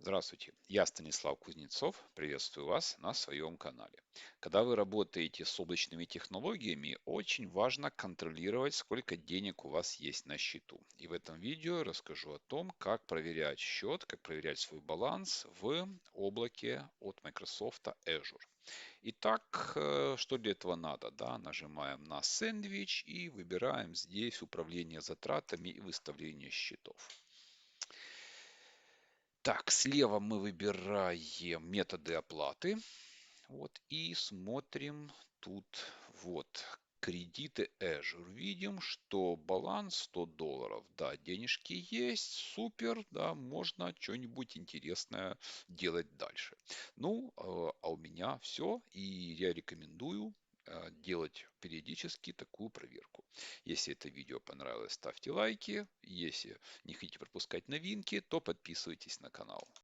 Здравствуйте, я Станислав Кузнецов, приветствую вас на своем канале. Когда вы работаете с облачными технологиями, очень важно контролировать, сколько денег у вас есть на счету. И в этом видео я расскажу о том, как проверять счет, как проверять свой баланс в облаке от Microsoft Azure. Итак, что для этого надо? Да, нажимаем на сэндвич и выбираем здесь управление затратами и выставление счетов. Так, слева мы выбираем методы оплаты. Вот, и смотрим тут вот кредиты Azure. Видим, что баланс $100. Да, денежки есть, супер, да, можно что-нибудь интересное делать дальше. Ну, а у меня все, и я рекомендую делать периодически такую проверку. Если это видео понравилось, ставьте лайки. Если не хотите пропускать новинки, то подписывайтесь на канал.